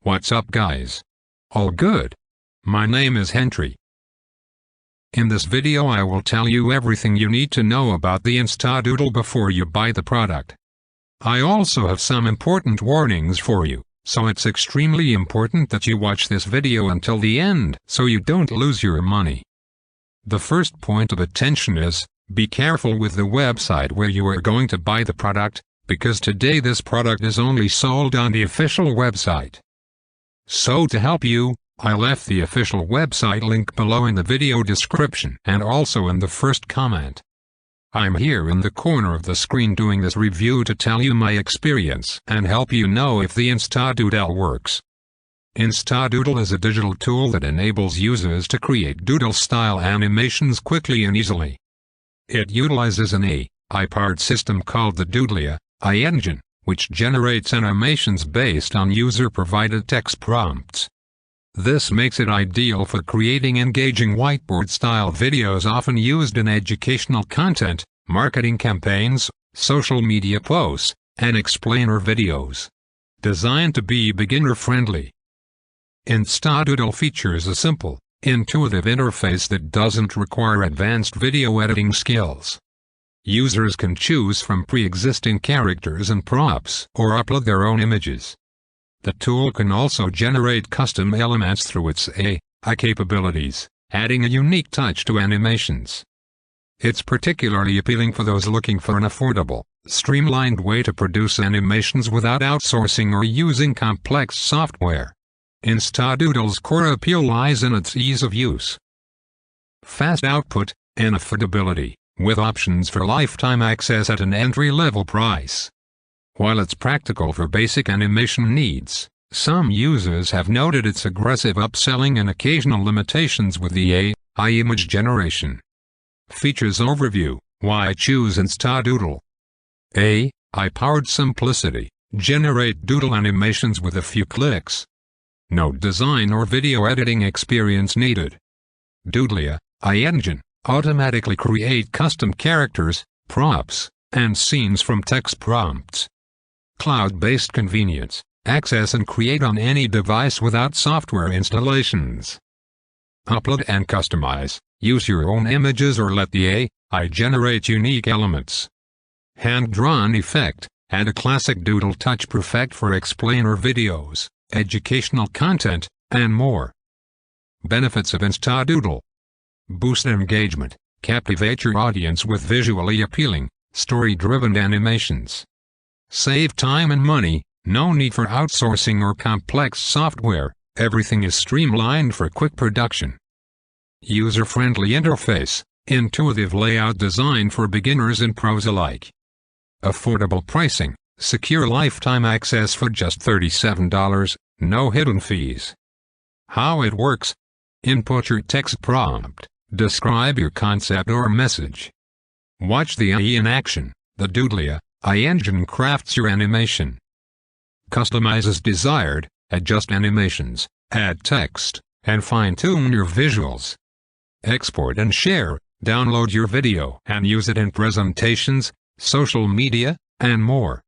What's up guys? All good? My name is Henry. In this video I will tell you everything you need to know about the Insta Doodle before you buy the product. I also have some important warnings for you, so it's extremely important that you watch this video until the end so you don't lose your money. The first point of attention is, be careful with the website where you are going to buy the product, because today this product is only sold on the official website. So to help you, I left the official website link below in the video description and also in the first comment. I'm here in the corner of the screen doing this review to tell you my experience and help you know if the Insta Doodle works. Insta Doodle is a digital tool that enables users to create doodle-style animations quickly and easily. It utilizes an AI-powered system called the doodly engine, which generates animations based on user-provided text prompts. This makes it ideal for creating engaging whiteboard-style videos often used in educational content, marketing campaigns, social media posts, and explainer videos. Designed to be beginner-friendly. Insta Doodle features a simple, intuitive interface that doesn't require advanced video editing skills. Users can choose from pre-existing characters and props or upload their own images. The tool can also generate custom elements through its AI capabilities, adding a unique touch to animations. It's particularly appealing for those looking for an affordable, streamlined way to produce animations without outsourcing or using complex software. Insta Doodle's core appeal lies in its ease of use, fast output, and affordability, with options for lifetime access at an entry-level price. While it's practical for basic animation needs, some users have noted its aggressive upselling and occasional limitations with the AI image generation. Features overview: why choose Insta Doodle? AI-powered simplicity. Generate doodle animations with a few clicks. No design or video editing experience needed. Doodly engine. Automatically create custom characters, props, and scenes from text prompts. Cloud-based convenience. Access and create on any device without software installations. Upload and customize. Use your own images or let the AI generate unique elements. Hand-drawn effect. Add a classic doodle touch perfect for explainer videos, educational content, and more. Benefits of Insta Doodle. Boost engagement. Captivate your audience with visually appealing, story-driven animations. Save time and money. No need for outsourcing or complex software. Everything is streamlined for quick production. User-friendly interface. Intuitive layout designed for beginners and pros alike. Affordable pricing. Secure lifetime access for just $37. No hidden fees. How it works. Input your text prompt. Describe your concept or message. Watch the AI in action. The doodly engine crafts your animation. Customize as desired. Adjust animations, add text, and fine-tune your visuals. Export and share. Download your video and use it in presentations, social media, and more.